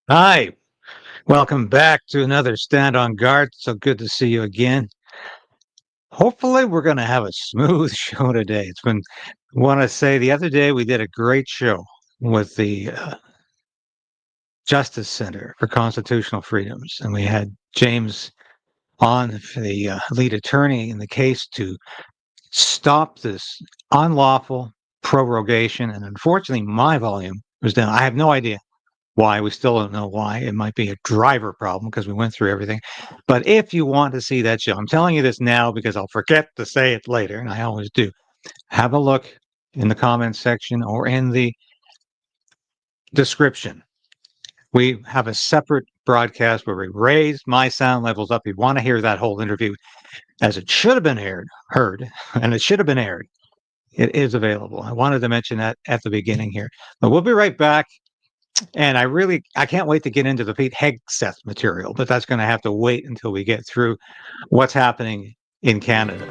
Hi, welcome back to another Stand on Guard. So good to see you again. Hopefully, we're going to have a smooth show today. Want to say the other day we did a great show with the Justice Center for Constitutional Freedoms, and we had James on, the lead attorney in the case, to stop this unlawful prorogation. And unfortunately, my volume was down. I have no idea why. We still don't know why. It might be a driver problem because we went through everything. But if you want to see that show, I'm telling you this now because I'll forget to say it later, and I always do. Have a look in the comments section or in the description. We have a separate broadcast where we raise my sound levels up. You want to hear that whole interview as it should have been heard, and it should have been aired. It is available. I wanted to mention that at the beginning here. But we'll be right back. And I can't wait to get into the Pete Hegseth material, but that's going to have to wait until we get through what's happening in Canada.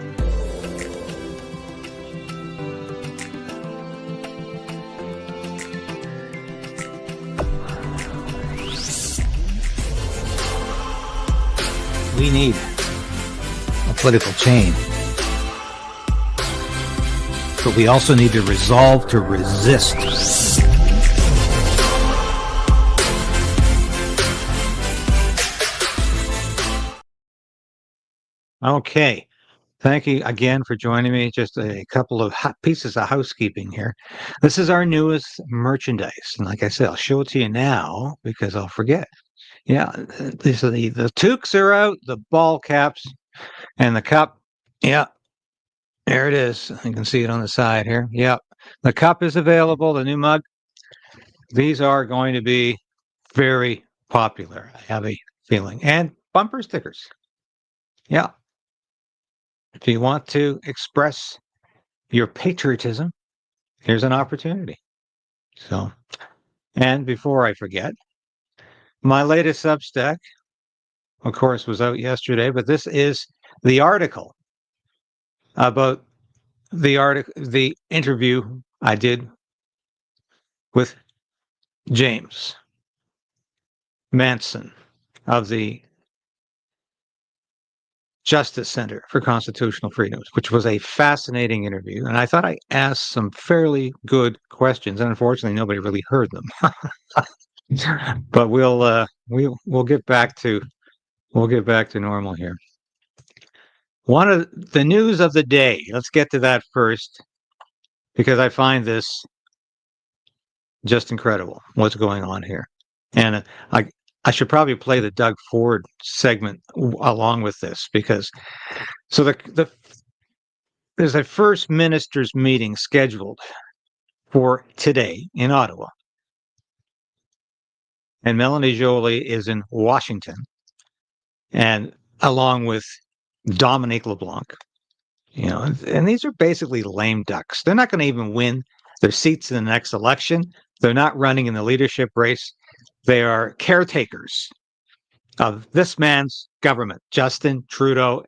We need a political change, but we also need to resolve to resist. Okay. Thank you again for joining me. Just a couple of pieces of housekeeping here. This is our newest merchandise. And like I said, I'll show it to you now because I'll forget. Yeah, these are the toques are out, the ball caps, and the cup. Yeah, there it is. You can see it on the side here. Yeah, the cup is available, the new mug. These are going to be very popular, I have a feeling. And bumper stickers. Yeah. If you want to express your patriotism, here's an opportunity. So, and before I forget, my latest Substack, of course, was out yesterday, but this is the article about the interview I did with James Manson of the Justice Center for Constitutional Freedoms, which was a fascinating interview. And I thought I asked some fairly good questions, and unfortunately, nobody really heard them. But we'll get back to normal here. One of the news of the day. Let's get to that first, because I find this just incredible. What's going on here? And I should probably play the Doug Ford segment along with this, because there's a First Minister's meeting scheduled for today in Ottawa, and Melanie Joly is in Washington, and along with Dominique LeBlanc, and these are basically lame ducks. They're not going to even win their seats in the next election. They're not running in the leadership race. They are caretakers of this man's government, Justin Trudeau's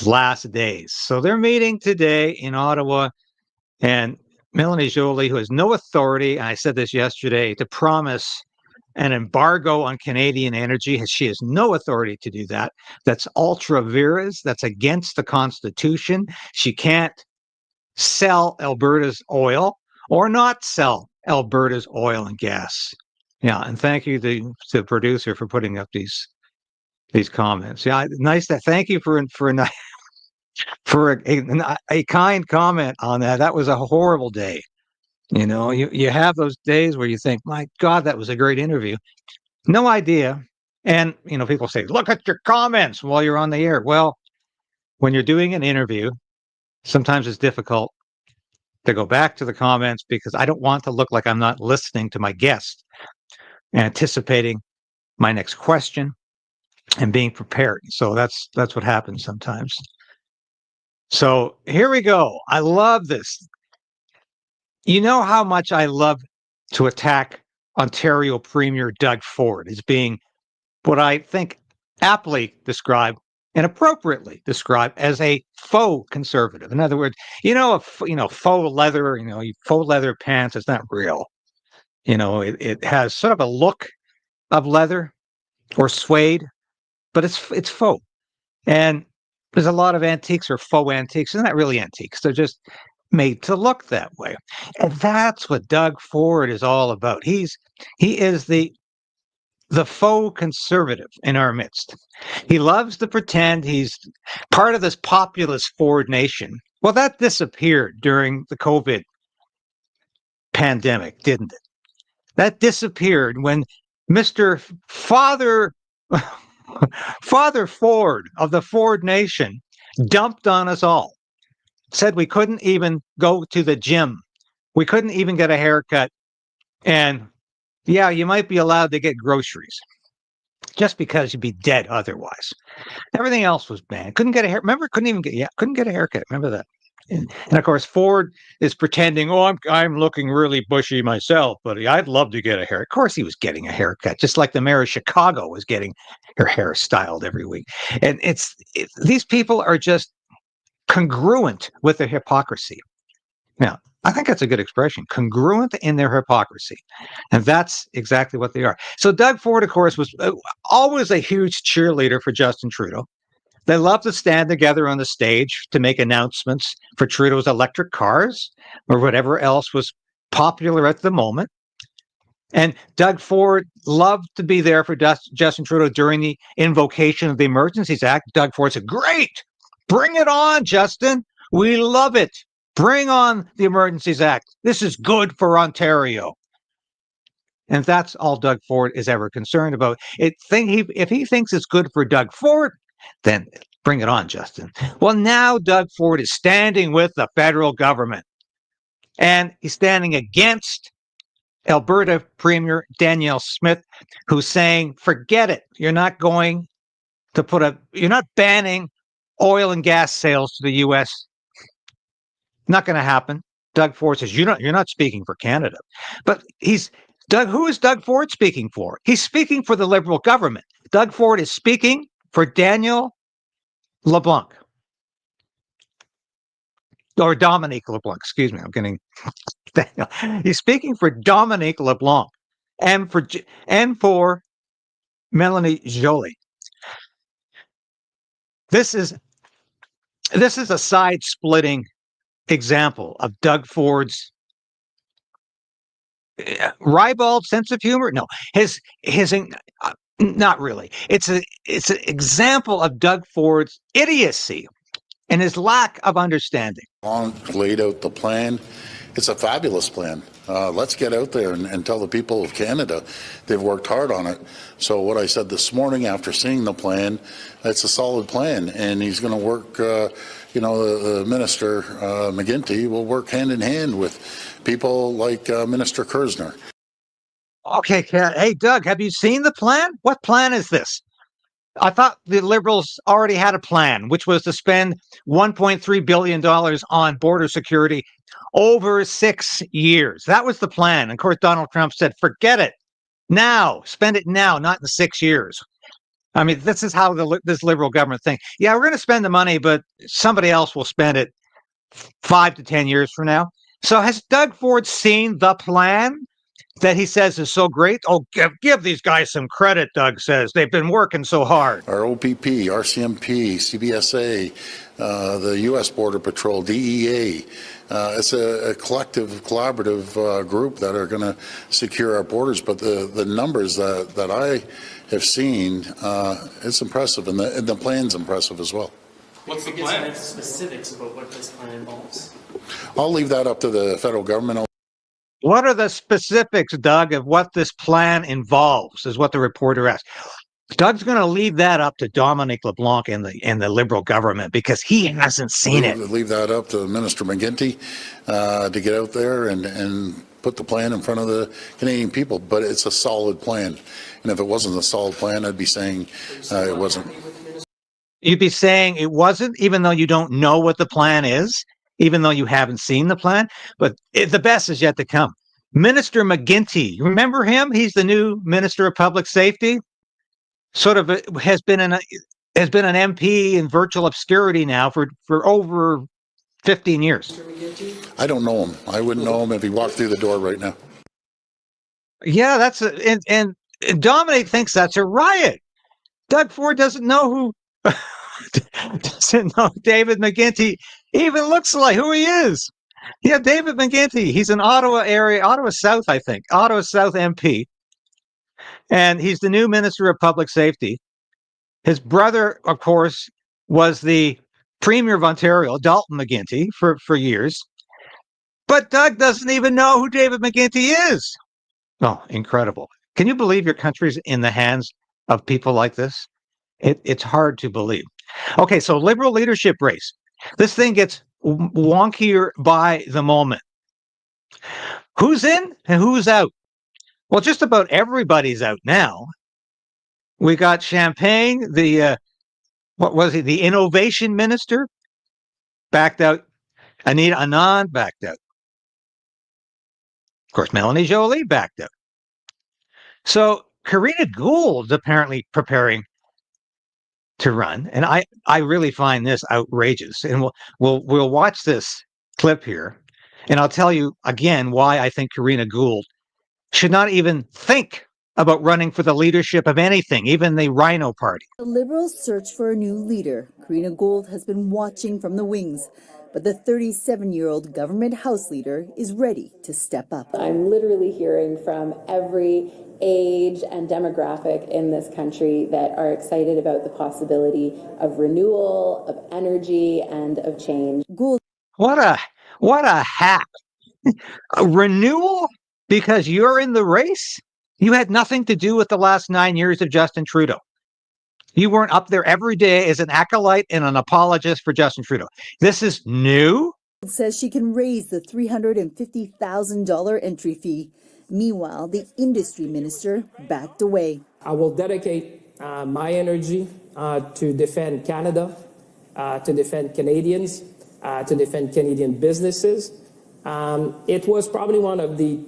last days. So they're meeting today in Ottawa, and Melanie Joly, who has no authority, and I said this yesterday, to promise an embargo on Canadian energy. She has no authority to do that. That's ultra vires. That's against the Constitution. She can't sell Alberta's oil or not sell Alberta's oil and gas. Yeah, and thank you to the producer for putting up these comments. Yeah, nice. Thank you for a kind comment on that. That was a horrible day. You have those days where you think, my God, that was a great interview. No idea. And, people say, look at your comments while you're on the air. Well, when you're doing an interview, sometimes it's difficult to go back to the comments because I don't want to look like I'm not listening to my guest, anticipating my next question and being prepared. So that's what happens sometimes. So here we go. I love this. You know how much I love to attack Ontario Premier Doug Ford as being what I think aptly described and appropriately described as a faux conservative. In other words, faux leather, faux leather pants. It's not real. It has sort of a look of leather or suede, but it's faux. And there's a lot of antiques or faux antiques. They're not really antiques. They're just made to look that way. And that's what Doug Ford is all about. He is the faux conservative in our midst. He loves to pretend he's part of this populist Ford nation. Well, that disappeared during the COVID pandemic, didn't it? That disappeared when Mr. Father Ford of the Ford nation dumped on us all. Said we couldn't even go to the gym. We couldn't even get a haircut. And yeah, you might be allowed to get groceries just because you'd be dead otherwise. Everything else was banned. Couldn't get a hair. Remember, couldn't get a haircut. Remember that. And of course, Ford is pretending, oh, I'm looking really bushy myself, but I'd love to get a hair. Of course, he was getting a haircut, just like the mayor of Chicago was getting her hair styled every week. And these people are just congruent with their hypocrisy. Now, I think that's a good expression, congruent in their hypocrisy. And that's exactly what they are. So Doug Ford, of course, was always a huge cheerleader for Justin Trudeau. They love to stand together on the stage to make announcements for Trudeau's electric cars or whatever else was popular at the moment. And Doug Ford loved to be there for Justin Trudeau during the invocation of the Emergencies Act. Doug Ford said, great, bring it on, Justin. We love it. Bring on the Emergencies Act. This is good for Ontario. And that's all Doug Ford is ever concerned about. If he thinks it's good for Doug Ford, then bring it on, Justin. Well, now Doug Ford is standing with the federal government. And he's standing against Alberta Premier Danielle Smith, who's saying, forget it. You're not banning oil and gas sales to the U.S. Not going to happen. Doug Ford says, you're not speaking for Canada. But who is Doug Ford speaking for? He's speaking for the Liberal government. Doug Ford is speaking for Daniel LeBlanc. Or Dominique LeBlanc, excuse me. I'm getting Daniel. He's speaking for Dominique LeBlanc and for Melanie Joly. This is a side-splitting example of Doug Ford's ribald sense of humor. No, his not really. It's an example of Doug Ford's idiocy and his lack of understanding. Laid out the plan. It's a fabulous plan. Let's get out there and tell the people of Canada they've worked hard on it. So what I said this morning after seeing the plan, it's a solid plan, and he's going to work, the Minister McGuinty will work hand in hand with people like Minister Kersner. Okay, hey, Doug, have you seen the plan? What plan is this? I thought the Liberals already had a plan, which was to spend $1.3 billion on border security over 6 years. That was the plan. And of course, Donald Trump said, forget it now, spend it now, not in 6 years. I mean, this is how this Liberal government thinks. Yeah, we're going to spend the money, but somebody else will spend it 5 to 10 years from now. So has Doug Ford seen the plan that he says is so great? Oh, give these guys some credit, Doug says. They've been working so hard. Our OPP, RCMP, CBSA, the U.S. Border Patrol, DEA. It's a collective, collaborative group that are going to secure our borders. But the numbers that I have seen, it's impressive, and the plan's impressive as well. What's the plan? Specifics about what this plan involves. I'll leave that up to the federal government. What are the specifics, Doug, of what this plan involves, is what the reporter asked. Doug's going to leave that up to Dominique LeBlanc and the Liberal government because he hasn't seen it. Leave that up to Minister McGuinty to get out there and put the plan in front of the Canadian people. But it's a solid plan. And if it wasn't a solid plan, I'd be saying it wasn't. You'd be saying it wasn't, even though you don't know what the plan is, even though you haven't seen the plan. But the best is yet to come. Minister McGuinty, remember him? He's the new Minister of Public Safety. Sort of has been an MP in virtual obscurity now for over 15 years. I don't know him. I wouldn't know him if he walked through the door right now. Yeah, and Dominic thinks that's a riot. Doug Ford doesn't know who David McGuinty even looks like, who he is. Yeah, David McGuinty. He's an Ottawa South, I think, Ottawa South MP, and he's the new Minister of Public Safety. His brother, of course, was the Premier of Ontario, Dalton McGuinty, for years. But Doug doesn't even know who David McGuinty is. Oh, incredible. Can you believe your country's in the hands of people like this? It's hard to believe. Okay, so Liberal leadership race. This thing gets wonkier by the moment. Who's in and who's out? Well, just about everybody's out now. We got Champagne, what was he? The innovation minister backed out. Anita Anand backed out. Of course, Melanie Joly backed out. So Karina Gould apparently preparing to run, and I really find this outrageous. And we'll watch this clip here, and I'll tell you again why I think Karina Gould should not even think about running for the leadership of anything, even the Rhino Party. The Liberals search for a new leader. Karina Gould has been watching from the wings, but the 37-year-old government House leader is ready to step up. I'm literally hearing from every age and demographic in this country that are excited about the possibility of renewal, of energy, and of change. Gould. What a hack. A renewal because you're in the race? You had nothing to do with the last 9 years of Justin Trudeau. You weren't up there every day as an acolyte and an apologist for Justin Trudeau. This is new? Says she can raise the $350,000 entry fee. Meanwhile, the industry minister backed away. I will dedicate my energy to defend Canada, to defend Canadians, to defend Canadian businesses. It was probably one of the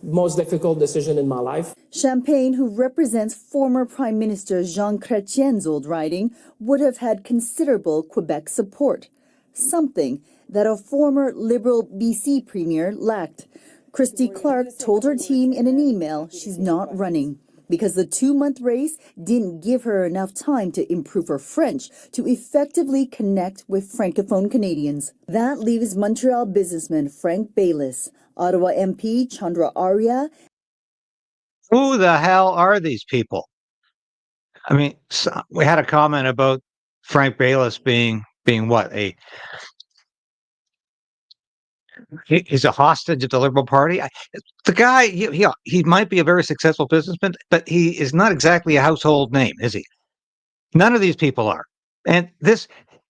most difficult decisions in my life. Champagne, who represents former Prime Minister Jean Chrétien's old riding, would have had considerable Quebec support, something that a former Liberal BC Premier lacked. Christy Clark told her team in an email she's not running because the 2-month race didn't give her enough time to improve her French to effectively connect with Francophone Canadians. That leaves Montreal businessman Frank Baylis, Ottawa MP Chandra Arya. Who the hell are these people? I mean, we had a comment about Frank Baylis being what? He's a hostage of the Liberal Party. The guy, he might be a very successful businessman, but he is not exactly a household name, is he? None of these people are. And this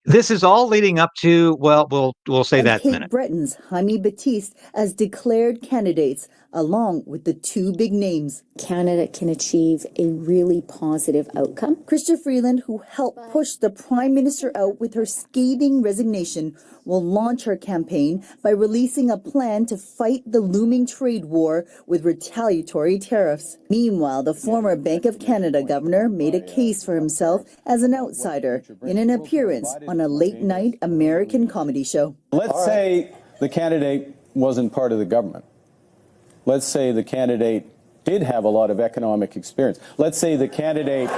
is all leading up to, well, we'll say that in a minute. Breton's Jaime Baptiste as declared candidates, along with the two big names. Canada can achieve a really positive outcome. Chrystia Freeland, who helped push the Prime Minister out with her scathing resignation, will launch her campaign by releasing a plan to fight the looming trade war with retaliatory tariffs. Meanwhile, the former Bank of Canada governor made a case for himself as an outsider in an appearance on a late-night American comedy show. Let's say the candidate wasn't part of the government. Let's say the candidate did have a lot of economic experience. Let's say the candidate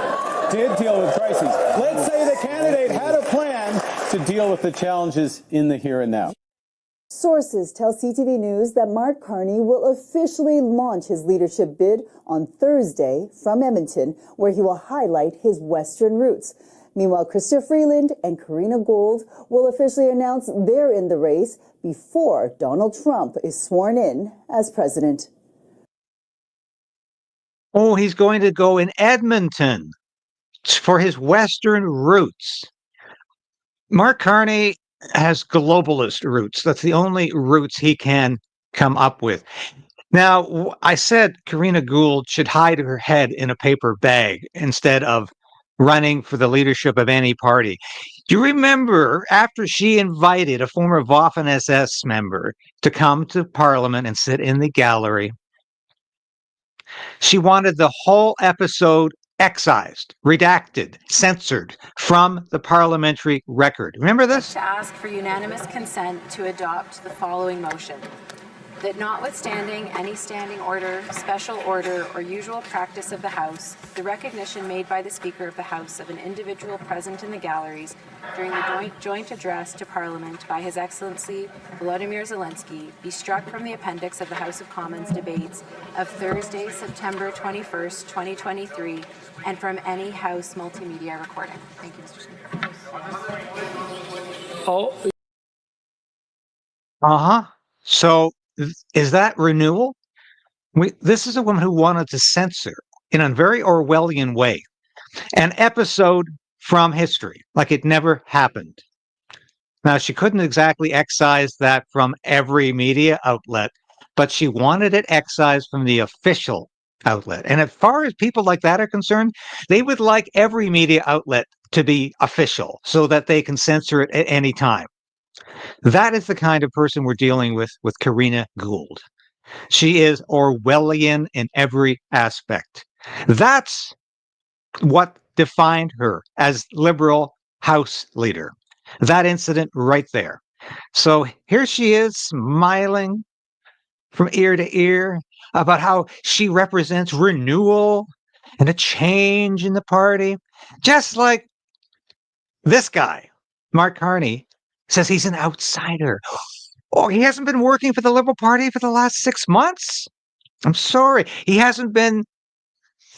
did deal with crises. Let's say the candidate had a plan to deal with the challenges in the here and now. Sources tell CTV News that Mark Carney will officially launch his leadership bid on Thursday from Edmonton, where he will highlight his Western roots. Meanwhile, Chrystia Freeland and Karina Gould will officially announce they're in the race before Donald Trump is sworn in as president. Oh, he's going to go in Edmonton for his Western roots. Mark Carney has globalist roots. That's the only roots he can come up with. Now, I said Karina Gould should hide her head in a paper bag instead of running for the leadership of any party. Do you remember after she invited a former Waffen SS member to come to Parliament and sit in the gallery, she wanted the whole episode excised, redacted, censored from the parliamentary record. Remember this? To ask for unanimous consent to adopt the following motion. that notwithstanding any standing order, special order, or usual practice of the House, the recognition made by the Speaker of the House of an individual present in the galleries during the joint address to Parliament by His Excellency Volodymyr Zelensky be struck from the appendix of the House of Commons debates of Thursday, September 21st, 2023, and from any House multimedia recording. Thank you, Mr. Speaker. Oh, So is that renewal? This is a woman who wanted to censor, in a very Orwellian way, an episode from history, like it never happened. Now, she couldn't exactly excise that from every media outlet, but she wanted it excised from the official outlet. And as far as people like that are concerned, they would like every media outlet to be official so that they can censor it at any time. That is the kind of person we're dealing with Karina Gould. She is Orwellian in every aspect. That's what defined her as Liberal House leader. That incident right there. So here she is smiling from ear to ear about how she represents renewal and a change in the party. Just like this guy, Mark Carney, says he's an outsider. Oh, he hasn't been working for the Liberal Party for the last 6 months? I'm sorry. He hasn't been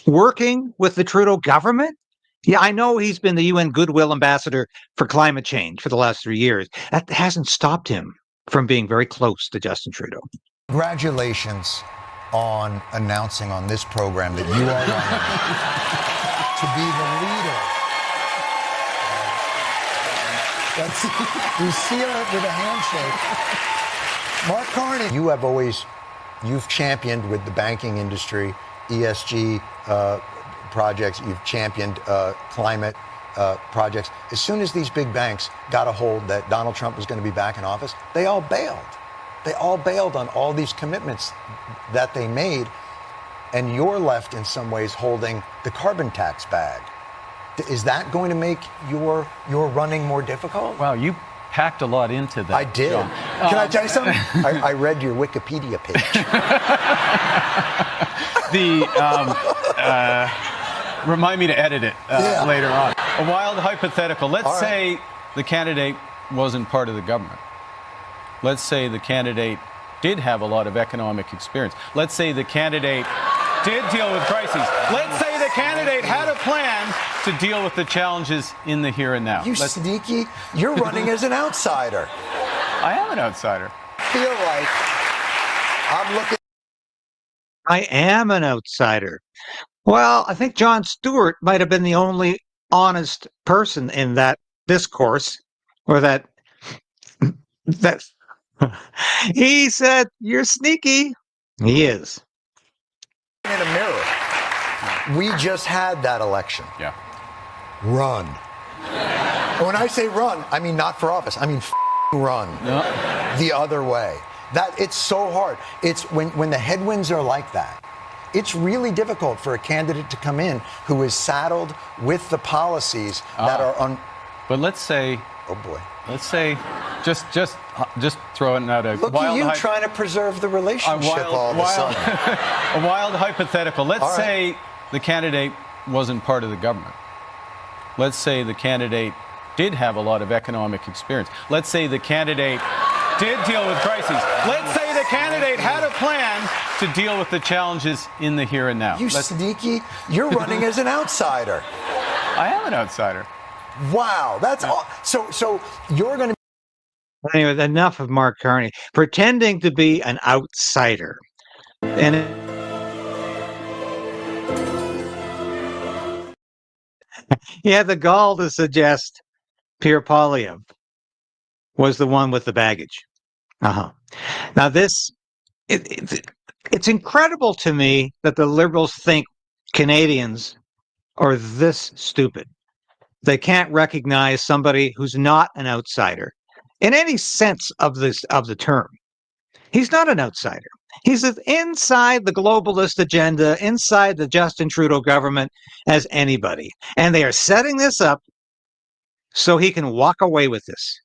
working with the Trudeau government? Yeah, I know he's been the UN Goodwill Ambassador for climate change for the last 3 years. That hasn't stopped him from being very close to Justin Trudeau. Congratulations on announcing on this program that you are running to be the leader. We seal it with a handshake. Mark Carney. You've championed with the banking industry, ESG projects. You've championed climate projects. As soon as these big banks got a hold that Donald Trump was going to be back in office, they all bailed. They all bailed on all these commitments that they made. And you're left in some ways holding the carbon tax bag. Is that going to make your running more difficult? Wow, you packed a lot into that. I did. John. Can I tell you something? I read your Wikipedia page. Remind me to edit it later on. A wild hypothetical. Let's say the candidate wasn't part of the government. Let's say the candidate did have a lot of economic experience. Let's say the candidate did deal with crises. Let's say the candidate had a plan to deal with the challenges in the here and now. Sneaky. You're running as an outsider. I am an outsider. Feel like I'm looking. I am an outsider. Well, I think Jon Stewart might have been the only honest person in that discourse, or that he said, "You're sneaky." He is. In a mirror. We just had that election. Yeah. Run. And when I say run, I mean not for office. I mean run the other way. That it's so hard. It's when the headwinds are like that. It's really difficult for a candidate to come in who is saddled with the policies that are But let's say. Oh boy. Let's say, just throwing out a look wild at you trying to preserve the relationship all of a sudden. A wild hypothetical. Let's say the candidate wasn't part of the government. Let's say the candidate did have a lot of economic experience. Let's say the candidate did deal with crises. Let's say the candidate had a plan to deal with the challenges in the here and now. Sneaky. You're running as an outsider. I am an outsider. Wow, that's all. So you're going to. Anyway, enough of Mark Carney pretending to be an outsider, and he had the gall to suggest Pierre Poilievre was the one with the baggage. Now, it's incredible to me that the Liberals think Canadians are this stupid. They can't recognize somebody who's not an outsider in any sense of the term. He's not an outsider. He's inside the globalist agenda, inside the Justin Trudeau government as anybody. And they are setting this up so he can walk away with this.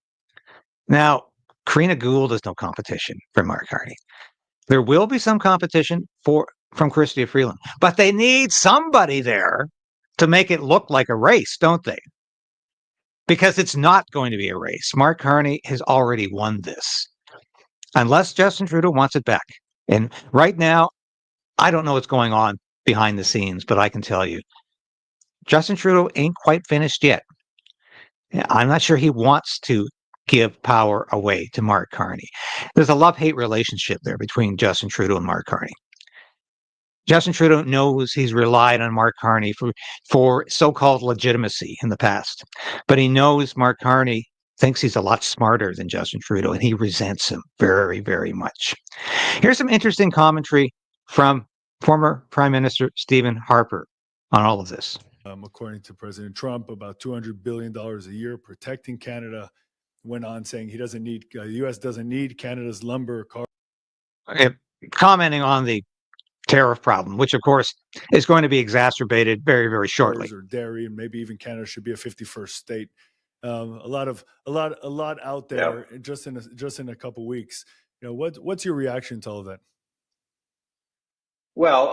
Now, Karina Gould is no competition for Mark Carney. There will be some competition from Chrystia Freeland, but they need somebody there to make it look like a race, don't they? Because it's not going to be a race. Mark Carney has already won this, unless Justin Trudeau wants it back. And right now, I don't know what's going on behind the scenes, but I can tell you, Justin Trudeau ain't quite finished yet. I'm not sure he wants to give power away to Mark Carney. There's a love-hate relationship there between Justin Trudeau and Mark Carney. Justin Trudeau knows he's relied on Mark Carney for so-called legitimacy in the past, but he knows Mark Carney thinks he's a lot smarter than Justin Trudeau, and he resents him very, very much. Here's some interesting commentary from former Prime Minister Stephen Harper on all of this. According to President Trump, about $200 billion a year protecting Canada. Went on saying he doesn't need, the U.S. doesn't need Canada's lumber. Commenting on the tariff problem, which of course is going to be exacerbated very, very shortly. Or dairy, and maybe even Canada should be a 51st state. A lot out there just in a couple weeks. You know, what's your reaction to all of that? Well,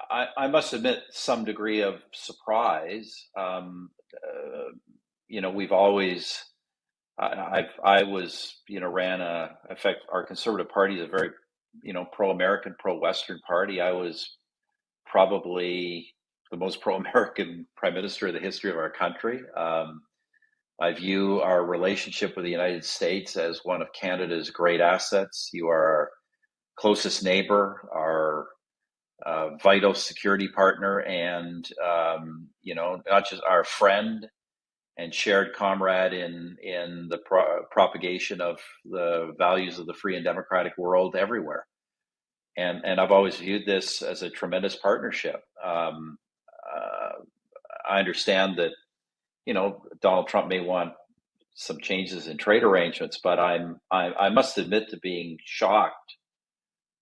I must admit some degree of surprise. You know, we've always, I was, you know, in fact, our Conservative Party is a very, you know, pro-American, pro-Western party. I was probably the most pro-American prime minister in the history of our country. I view our relationship with the United States as one of Canada's great assets. You are our closest neighbor, our vital security partner, and you know, not just our friend and shared comrade in the propagation of the values of the free and democratic world everywhere. And I've always viewed this as a tremendous partnership. I understand that, you know, Donald Trump may want some changes in trade arrangements, but I must admit to being shocked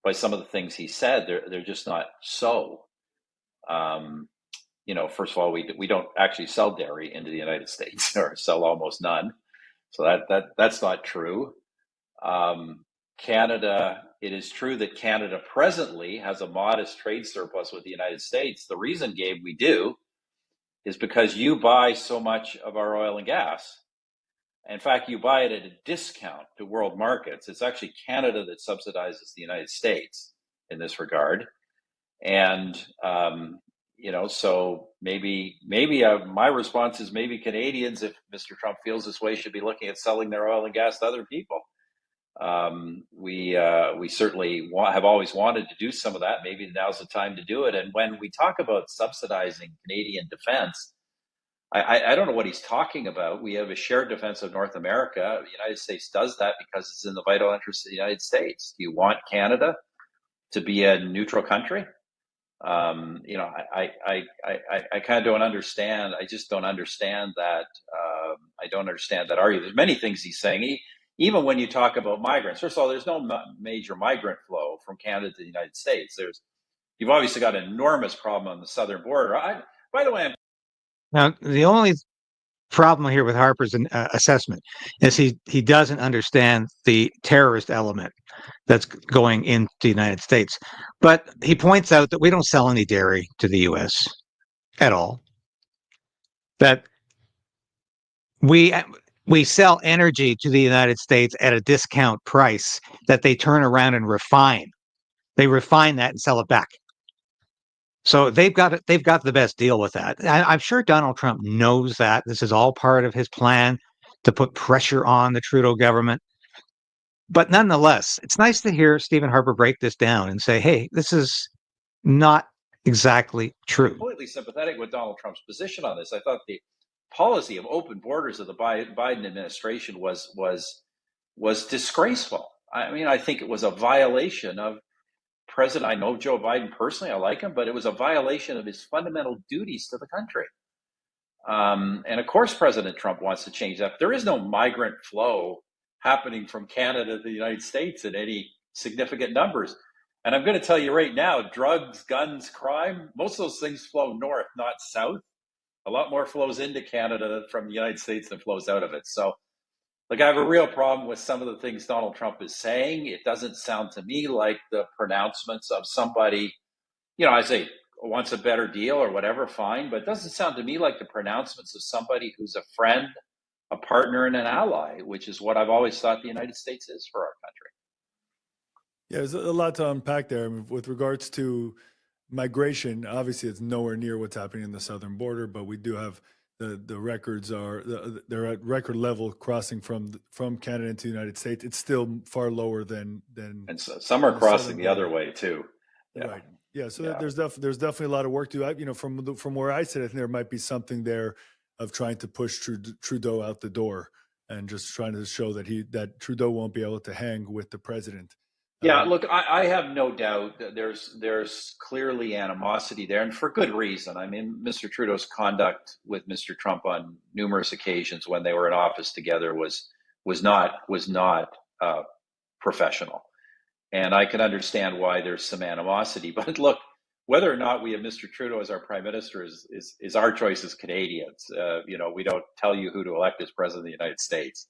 by some of the things he said. They're just not so. You know, first of all, we don't actually sell dairy into the United States, or sell almost none. So that's not true. Canada, it is true that Canada presently has a modest trade surplus with the United States. The reason, Gabe, we do is because you buy so much of our oil and gas. In fact, you buy it at a discount to world markets. It's actually Canada that subsidizes the United States in this regard. And, you know, so maybe my response is maybe Canadians, if Mr. Trump feels this way, should be looking at selling their oil and gas to other people. We certainly have always wanted to do some of that. Maybe now's the time to do it. And when we talk about subsidizing Canadian defense, I don't know what he's talking about. We have a shared defense of North America. The United States does that because it's in the vital interest of the United States. Do you want Canada to be a neutral country? You know, I kind of don't understand. I just don't understand that. I don't understand that argument. There's many things he's saying. Even when you talk about migrants, first of all, there's no major migrant flow from Canada to the United States. You've obviously got an enormous problem on the southern border. By the way, now the only problem here with Harper's assessment is he doesn't understand the terrorist element that's going into the United States. But he points out that we don't sell any dairy to the U.S. at all. That we sell energy to the United States at a discount price that they turn around and refine. They refine that and sell it back. So they've got the best deal with that. I'm sure Donald Trump knows that. This is all part of his plan to put pressure on the Trudeau government. But nonetheless, it's nice to hear Stephen Harper break this down and say, hey, this is not exactly true. Completely sympathetic with Donald Trump's position on this. I thought the policy of open borders of the Biden administration was disgraceful. I mean, I think it was a violation of President. I know Joe Biden personally, I like him, but it was a violation of his fundamental duties to the country. And of course, President Trump wants to change that. There is no migrant flow happening from Canada to the United States in any significant numbers. And I'm going to tell you right now, drugs, guns, crime, most of those things flow north, not south. A lot more flows into Canada from the United States than flows out of it. So like I have a real problem with some of the things Donald Trump is saying. It doesn't sound to me like the pronouncements of somebody, I say wants a better deal or whatever, fine, but it doesn't sound to me like the pronouncements of somebody who's a friend, a partner, and an ally, which is what I've always thought the United States is for our country. Yeah, there's a lot to unpack there. I mean, with regards to migration, obviously it's nowhere near what's happening in the southern border, but we do have the records they're at record level crossing from Canada into the United States. It's still far lower than and so some are crossing the other way too. Yeah. Right. Yeah. So there's definitely a lot of work to do. From where I sit, I think there might be something there of trying to push Trudeau out the door and just trying to show that Trudeau won't be able to hang with the president. Yeah, look, I have no doubt that there's clearly animosity there, and for good reason. I mean, Mr. Trudeau's conduct with Mr. Trump on numerous occasions when they were in office together was not professional, and I can understand why there's some animosity. But look, whether or not we have Mr. Trudeau as our prime minister is our choice as Canadians. We don't tell you who to elect as president of the United States.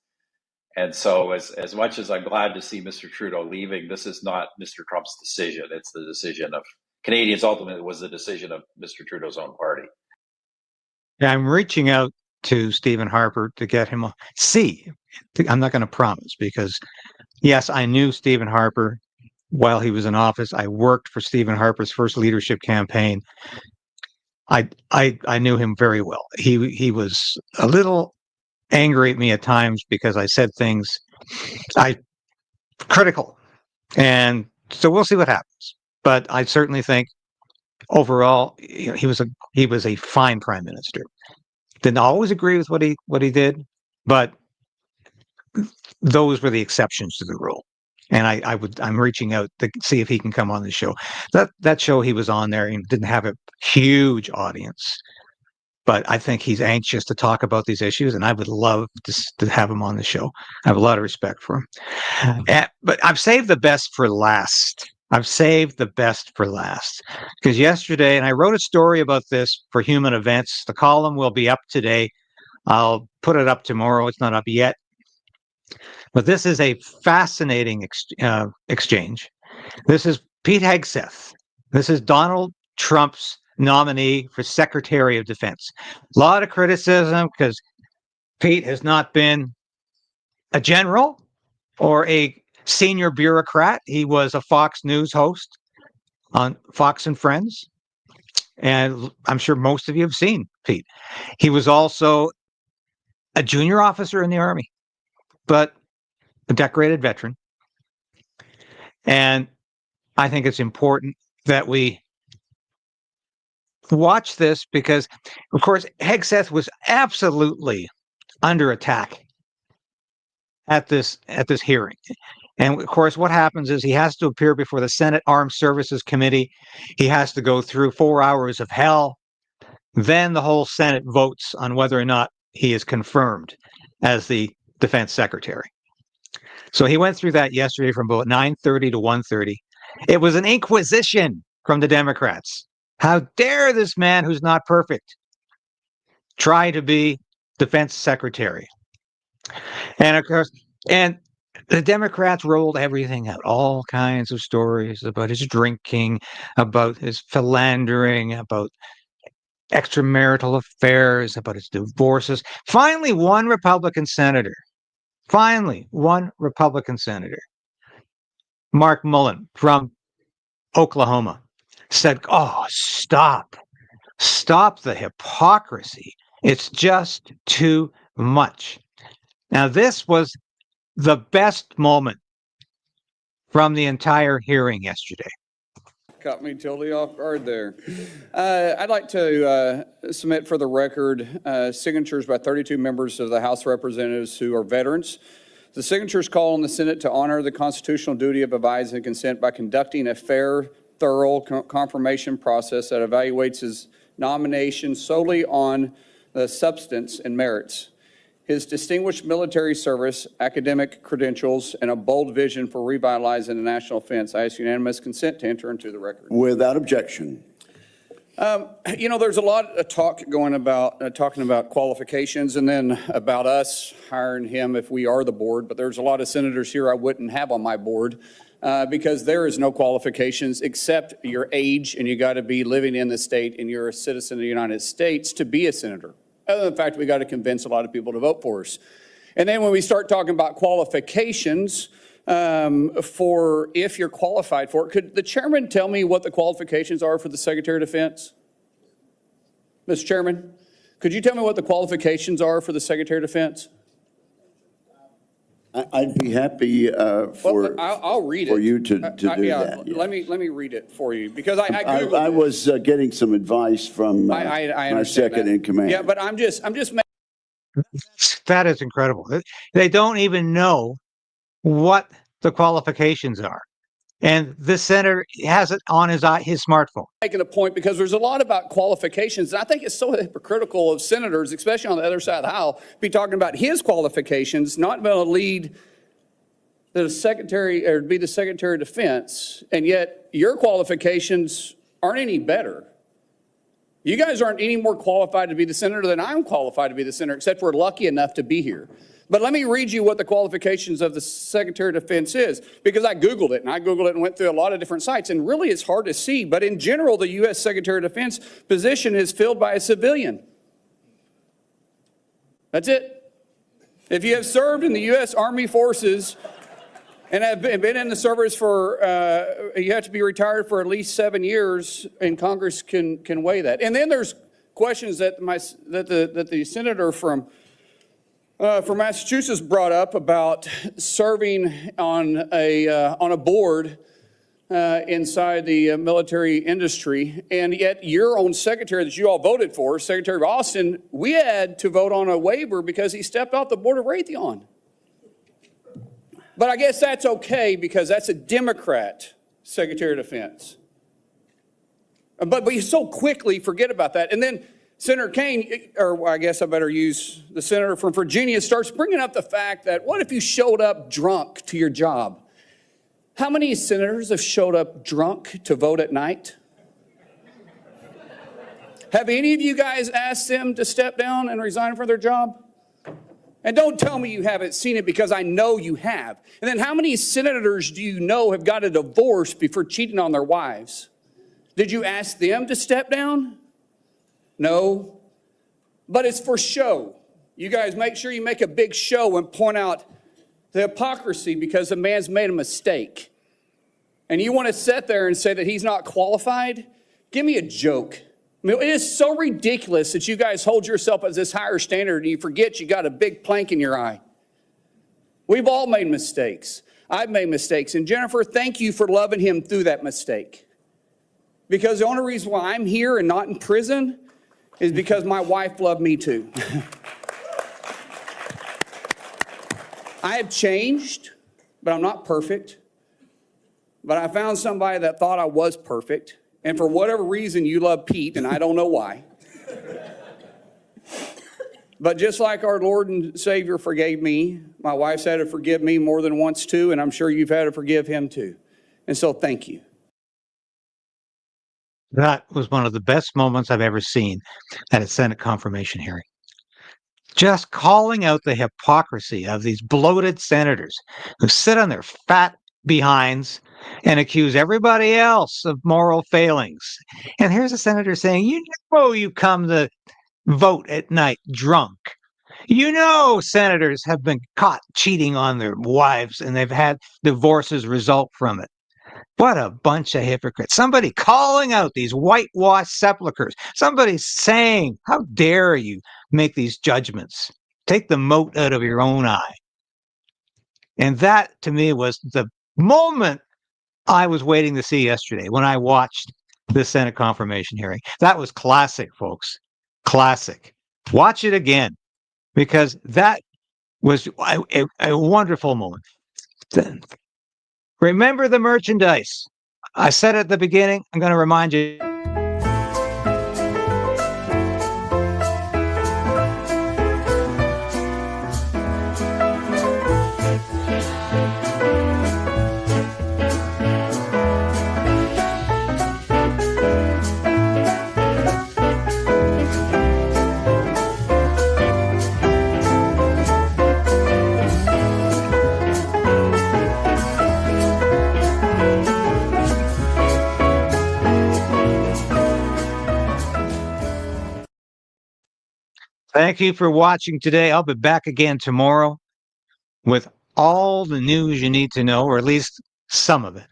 And so as much as I'm glad to see Mr. Trudeau leaving, this is not Mr. Trump's decision. It's the decision of Canadians. Ultimately, it was the decision of Mr. Trudeau's own party. Yeah, I'm reaching out to Stephen Harper to get him. I'm not going to promise because, yes, I knew Stephen Harper while he was in office. I worked for Stephen Harper's first leadership campaign. I knew him very well. He was a little angry at me at times because I said things critical, and so we'll see what happens. But I certainly think overall, he was a fine prime minister. Didn't always agree with what he did, but those were the exceptions to the rule. And I'm reaching out to see if he can come on the show. That show he was on there and didn't have a huge audience. But I think he's anxious to talk about these issues, and I would love to have him on the show. I have a lot of respect for him. But I've saved the best for last. Because yesterday, and I wrote a story about this for Human Events. The column will be up today. I'll put it up tomorrow. It's not up yet. But this is a fascinating exchange. This is Pete Hegseth. This is Donald Trump's nominee for Secretary of Defense. A lot of criticism because Pete has not been a general or a senior bureaucrat. He was a Fox News host on Fox and Friends. And I'm sure most of you have seen Pete. He was also a junior officer in the Army, but a decorated veteran. And I think it's important that we watch this because, of course, Hegseth was absolutely under attack at this hearing. And of course, what happens is he has to appear before the Senate Armed Services Committee. He has to go through 4 hours of hell. Then the whole Senate votes on whether or not he is confirmed as the defense secretary. So he went through that yesterday from about 9:30 to 1:30. It was an inquisition from the Democrats. How dare this man who's not perfect try to be defense secretary? And of course, the Democrats rolled everything out, all kinds of stories about his drinking, about his philandering, about extramarital affairs, about his divorces. Finally, one Republican senator, Mark Mullen from Oklahoma, said, "Oh, stop the hypocrisy. It's just too much." Now, this was the best moment from the entire hearing yesterday. Caught me totally off guard there. I'd like to submit for the record signatures by 32 members of the House of Representatives who are veterans. The signatures call on the Senate to honor the constitutional duty of advise and consent by conducting a fair, thorough confirmation process that evaluates his nomination solely on the substance and merits. His distinguished military service, academic credentials, and a bold vision for revitalizing the national defense. I ask unanimous consent to enter into the record. Without objection. There's a lot of talk going about talking about qualifications and then about us hiring him if we are the board. But there's a lot of senators here I wouldn't have on my board because there is no qualifications except your age, and you got to be living in the state and you're a citizen of the United States to be a senator. Other than the fact we got to convince a lot of people to vote for us. And then when we start talking about qualifications, for if you're qualified for it. Could the chairman tell me what the qualifications are for the Secretary of Defense? Mr. Chairman, could you tell me what the qualifications are for the Secretary of Defense? I'd be happy I'll read it. for you to do that. Yeah. Let me read it for you because I Googled I was getting some advice from my second in command. Yeah, but I'm just That is incredible. They don't even know what the qualifications are. And this senator has it on his smartphone. Making a point because there's a lot about qualifications. And I think it's so hypocritical of senators, especially on the other side of the aisle, be talking about his qualifications, not being able to lead the secretary or be the Secretary of Defense, and yet your qualifications aren't any better. You guys aren't any more qualified to be the senator than I'm qualified to be the senator, except we're lucky enough to be here. But let me read you what the qualifications of the Secretary of Defense is, because I Googled it and went through a lot of different sites, and really it's hard to see. But in general, the U.S. Secretary of Defense position is filled by a civilian. That's it. If you have served in the U.S. Army Forces and have been in the service for, you have to be retired for at least 7 years, and Congress can weigh that. And then there's questions that the senator from Massachusetts brought up about serving on a board inside the military industry, and yet your own secretary that you all voted for, Secretary of Austin, we had to vote on a waiver because he stepped off the board of Raytheon. But I guess that's okay because that's a Democrat Secretary of Defense. But we so quickly forget about that, and then Senator Kaine, or I guess I better use the senator from Virginia, starts bringing up the fact that what if you showed up drunk to your job? How many senators have showed up drunk to vote at night? Have any of you guys asked them to step down and resign from their job? And don't tell me you haven't seen it because I know you have. And then how many senators do you know have got a divorce before cheating on their wives? Did you ask them to step down? No, but it's for show. You guys make sure you make a big show and point out the hypocrisy because the man's made a mistake. And you want to sit there and say that he's not qualified? Give me a joke. I mean, it is so ridiculous that you guys hold yourself as this higher standard and you forget you got a big plank in your eye. We've all made mistakes. I've made mistakes. And Jennifer, thank you for loving him through that mistake. Because the only reason why I'm here and not in prison is because my wife loved me too. I have changed, but I'm not perfect. But I found somebody that thought I was perfect. And for whatever reason, you love Pete, and I don't know why. But just like our Lord and Savior forgave me, my wife's had to forgive me more than once too, and I'm sure you've had to forgive him too. And so thank you. That was one of the best moments I've ever seen at a Senate confirmation hearing. Just calling out the hypocrisy of these bloated senators who sit on their fat behinds and accuse everybody else of moral failings. And here's a senator saying, you know, you come to vote at night drunk. You know, senators have been caught cheating on their wives and they've had divorces result from it. What a bunch of hypocrites. Somebody calling out these whitewashed sepulchres. Somebody saying, how dare you make these judgments? Take the mote out of your own eye. And that, to me, was the moment I was waiting to see yesterday when I watched the Senate confirmation hearing. That was classic, folks. Classic. Watch it again, because that was a wonderful moment. Remember the merchandise. I said at the beginning, I'm going to remind you. Thank you for watching today. I'll be back again tomorrow with all the news you need to know, or at least some of it.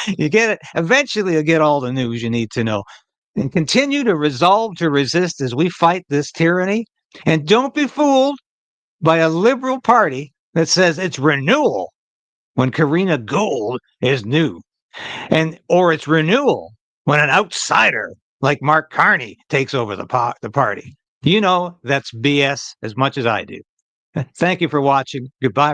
You get it. Eventually, you'll get all the news you need to know. And continue to resolve to resist as we fight this tyranny. And don't be fooled by a liberal party that says it's renewal when Karina Gould is new. Or it's renewal when an outsider like Mark Carney takes over the party. You know that's BS as much as I do. Thank you for watching. Goodbye.